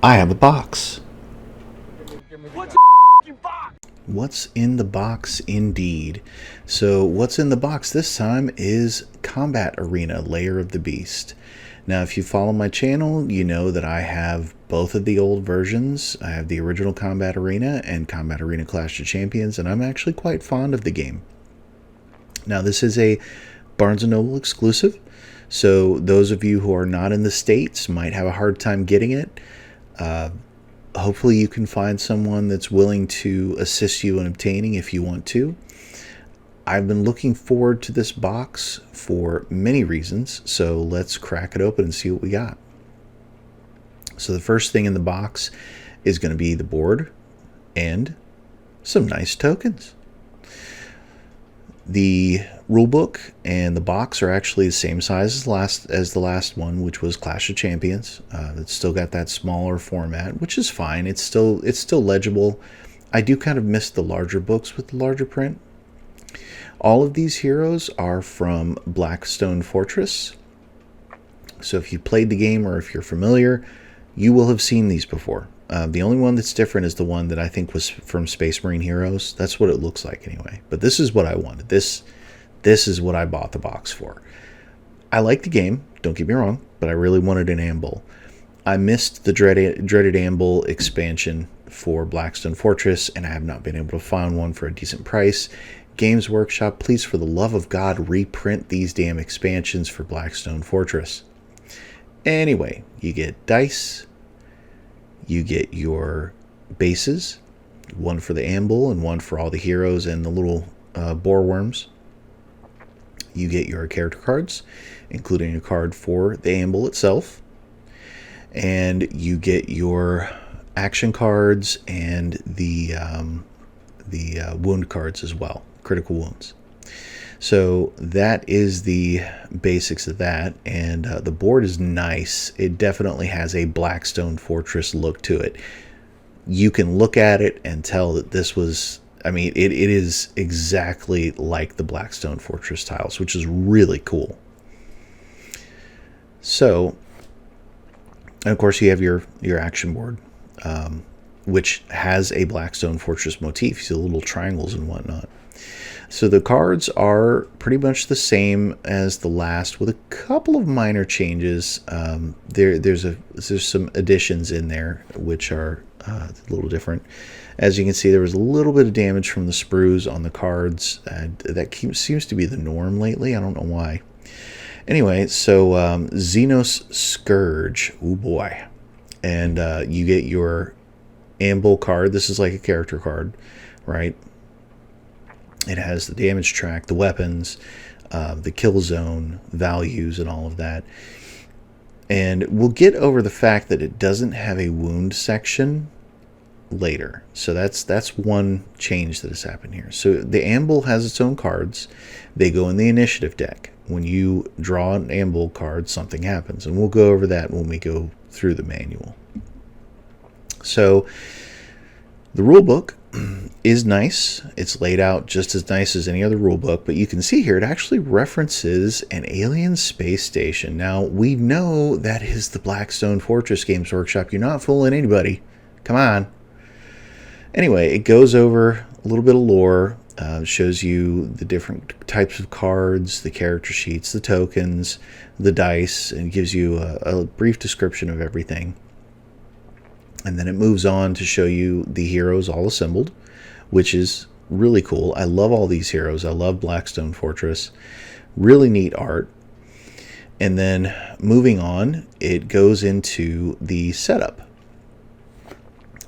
I have a box. What's in box? What's in the box indeed? So what's in the box this time is Combat Arena Lair of the Beast. Now if you follow my channel, you know that I have both of the old versions. I have the original Combat Arena and Combat Arena Clash of Champions, and I'm actually quite fond of the game. Now this is a Barnes & Noble exclusive, so those of you who are not in the States might have a hard time getting it. Hopefully you can find someone that's willing to assist you in obtaining if you want to. I've been looking forward to this box for many reasons, so let's crack it open and see what we got. So the first thing in the box is going to be the board and some nice tokens. The rulebook and the box are actually the same size as the last one, which was Clash of Champions. It's still got that smaller format, which is fine. It's still legible. I do kind of miss the larger books with the larger print. All of these heroes are from Blackstone Fortress. So if you played the game or if you're familiar, you will have seen these before. The only one that's different is the one that I think was from Space Marine Heroes. That's what it looks like anyway. But this is what I wanted. This is what I bought the box for. I like the game, don't get me wrong, but I really wanted an Ambul. I missed the dreaded Ambul expansion for Blackstone Fortress, and I have not been able to find one for a decent price. Games Workshop, please, for the love of God, reprint these damn expansions for Blackstone Fortress. Anyway, you get dice. You get your bases, one for the Ambul and one for all the heroes and the little boar worms. You get your character cards, including a card for the Ambul itself. And you get your action cards and the wound cards as well, critical wounds. So that is the basics of that, and the board is nice. It definitely has a Blackstone Fortress look to it. You can look at it and tell that this was, I mean, it is exactly like the Blackstone Fortress tiles, which is really cool. So, and of course you have your action board, which has a Blackstone Fortress motif. You see the little triangles and whatnot. So the cards are pretty much the same as the last, with a couple of minor changes. There's some additions in there which are a little different. As you can see, there was a little bit of damage from the sprues on the cards. That seems to be the norm lately. I don't know why. Anyway, so Xenos Scourge. Oh boy. And you get your Ambul card. This is like a character card, right? It has the damage track, the weapons, the kill zone values, and all of that. And we'll get over the fact that it doesn't have a wound section later. So that's one change that has happened here. So the Ambul has its own cards. They go in the initiative deck. When you draw an Ambul card, something happens. And we'll go over that when we go through the manual. So the rule book is nice. It's laid out just as nice as any other rule book, but you can see here it actually references an alien space station. Now, we know that is the Blackstone Fortress Games Workshop. You're not fooling anybody. Come on. Anyway, it goes over a little bit of lore, shows you the different types of cards, the character sheets, the tokens, the dice, and gives you a brief description of everything. And then it moves on to show you the heroes all assembled, which is really cool. I love all these heroes. I love Blackstone Fortress. Really neat art. And then moving on, it goes into the setup.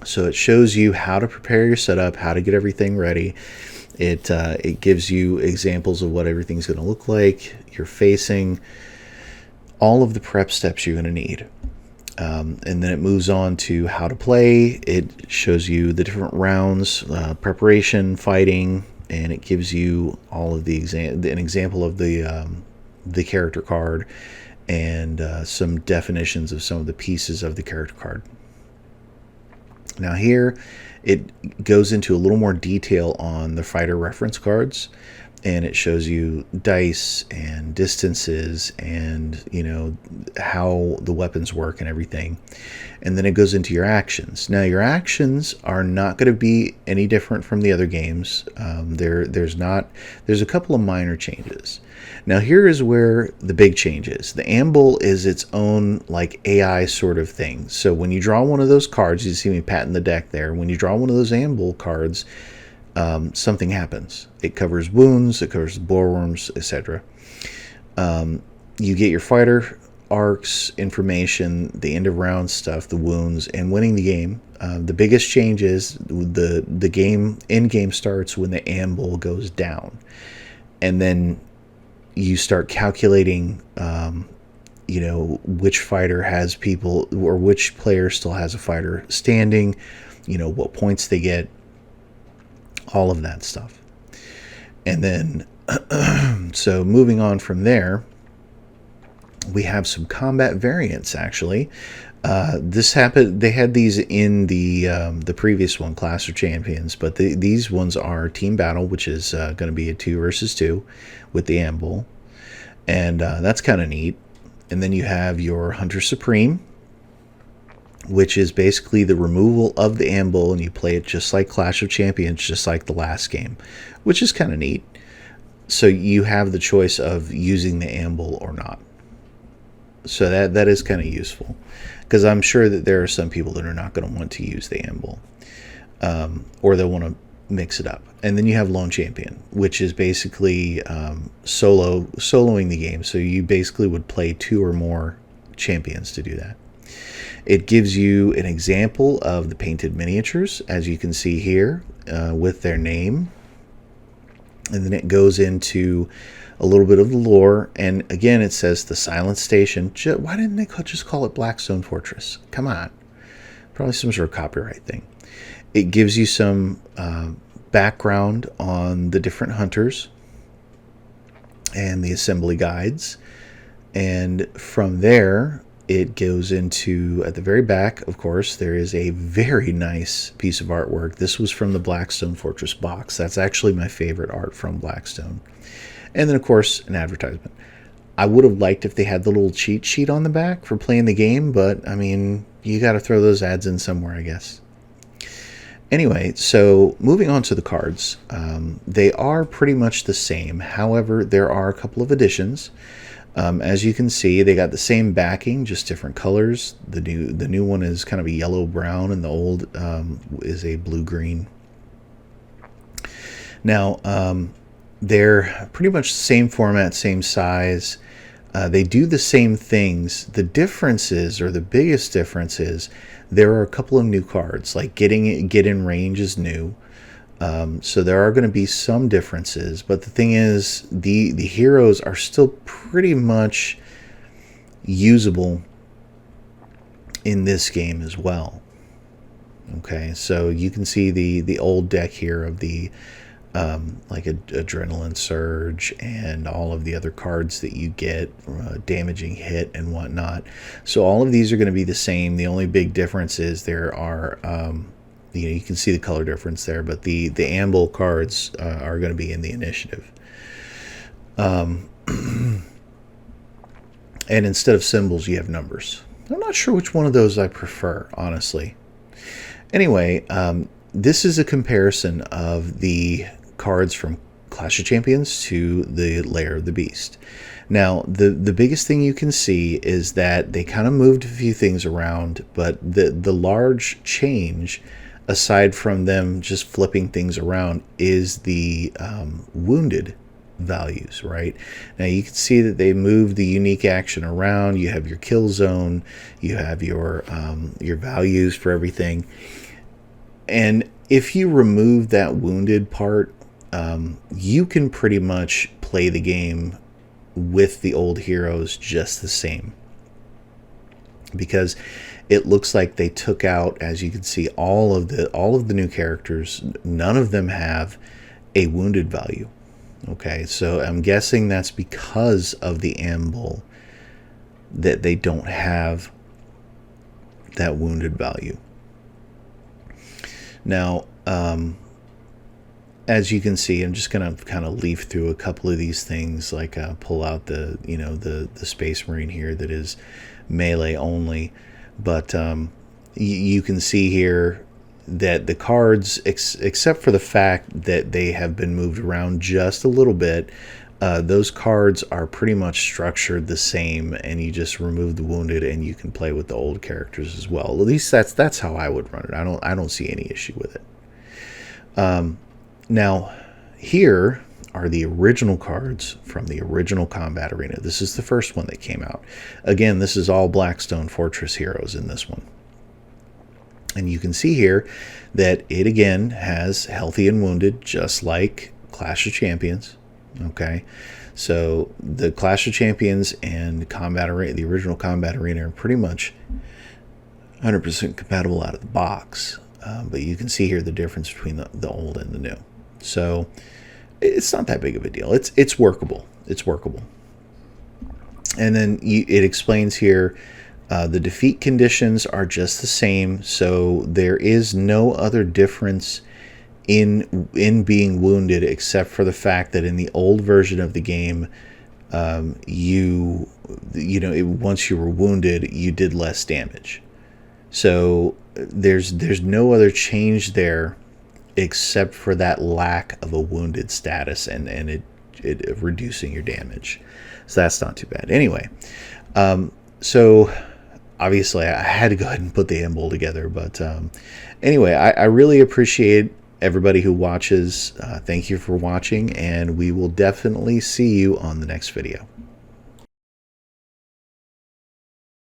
So it shows you how to prepare your setup, how to get everything ready. It gives you examples of what everything's going to look like, your facing, all of the prep steps you're going to need. And then it moves on to how to play. It shows you the different rounds, preparation, fighting, and it gives you all of an example of the character card and some definitions of some of the pieces of the character card. Now here, it goes into a little more detail on the fighter reference cards. and it shows you dice and distances and, you know, how the weapons work and everything. And then it goes into your actions. Now, your actions are not going to be any different from the other games. There's a couple of minor changes. Now, here is where the big change is. The Ambul is its own like AI sort of thing. So when you draw one of those cards, you see me patting the deck there. When you draw one of those Ambul cards, something happens. It covers wounds, it covers boreworms, etc. You get your fighter arcs, information, the end of round stuff, the wounds, and winning the game. The biggest change is the game end game starts when the Ambul goes down, and then you start calculating, you know, which fighter has people or which player still has a fighter standing, you know, what points they get, all of that stuff. And then, so moving on from there, we have some combat variants actually. This happened. They had these in the previous one, Clash of Champions, but these ones are Team Battle, which is going to be a 2 versus 2 with the Ambul, and that's kind of neat. And then you have your Hunter Supreme, which is basically the removal of the Ambul, and you play it just like Clash of Champions, just like the last game, which is kind of neat. So you have the choice of using the Ambul or not. So that is kind of useful, because I'm sure that there are some people that are not going to want to use the Ambul, or they'll want to mix it up. And then you have Lone Champion, which is basically soloing the game. So you basically would play 2 or more champions to do that. It gives you an example of the painted miniatures, as you can see here, with their name. And then it goes into a little bit of the lore, and again it says the Silent Station. Why didn't they just call it Blackstone Fortress? Come on, probably some sort of copyright thing. It gives you some background on the different hunters and the assembly guides, and from there it goes into, at the very back, of course, there is a very nice piece of artwork. This was from the Blackstone Fortress box. That's actually my favorite art from Blackstone. And then, of course, an advertisement. I would have liked if they had the little cheat sheet on the back for playing the game, but, I mean, you got to throw those ads in somewhere, I guess. Anyway, so moving on to the cards. They are pretty much the same. However, there are a couple of additions. As you can see, they got the same backing, just different colors. The new one is kind of a yellow-brown, and the old is a blue-green. Now, they're pretty much the same format, same size. They do the same things. The difference is, or the biggest difference is, there are a couple of new cards. Like Get in Range is new. So there are going to be some differences. But the thing is, the heroes are still pretty much usable in this game as well. Okay, so you can see the old deck here of the like Adrenaline Surge and all of the other cards that you get, Damaging Hit and whatnot. So all of these are going to be the same. The only big difference is there are, you can see the color difference there, but the Ambul cards are going to be in the initiative. And instead of symbols, you have numbers. I'm not sure which one of those I prefer, honestly. Anyway, this is a comparison of the cards from Clash of Champions to the Lair of the Beast. Now, the biggest thing you can see is that they kind of moved a few things around, but the large change, aside from them just flipping things around, is the wounded values, right? Now you can see that they moved the unique action around. You have your kill zone, you have your values for everything. And if you remove that wounded part, you can pretty much play the game with the old heroes just the same, because it looks like they took out, as you can see, all of the new characters. None of them have a wounded value. Okay, so I'm guessing that's because of the Ambul that they don't have that wounded value. Now, as you can see, I'm just going to kind of leaf through a couple of these things, like pull out the, the Space Marine here that is melee only. But you can see here that the cards, except for the fact that they have been moved around just a little bit, those cards are pretty much structured the same, and you just remove the wounded and you can play with the old characters as well. At least that's how I would run it. I don't see any issue with it. Now, here are the original cards from the original Combat Arena. This is the first one that came out. Again, this is all Blackstone Fortress heroes in this one. And you can see here that it again has healthy and wounded, just like Clash of Champions. Okay, so the Clash of Champions and Combat Arena, the original Combat Arena, are pretty much 100% compatible out of the box. But you can see here the difference between the old and the new. So it's not that big of a deal. It's workable. It's workable. And then it explains here the defeat conditions are just the same. So there is no other difference in being wounded, except for the fact that in the old version of the game, once you were wounded, you did less damage. So there's no other change there, except for that lack of a wounded status and it reducing your damage. So that's not too bad. Anyway, so obviously I had to go ahead and put the Ambul together. But anyway, I really appreciate everybody who watches. Thank you for watching, and we will definitely see you on the next video.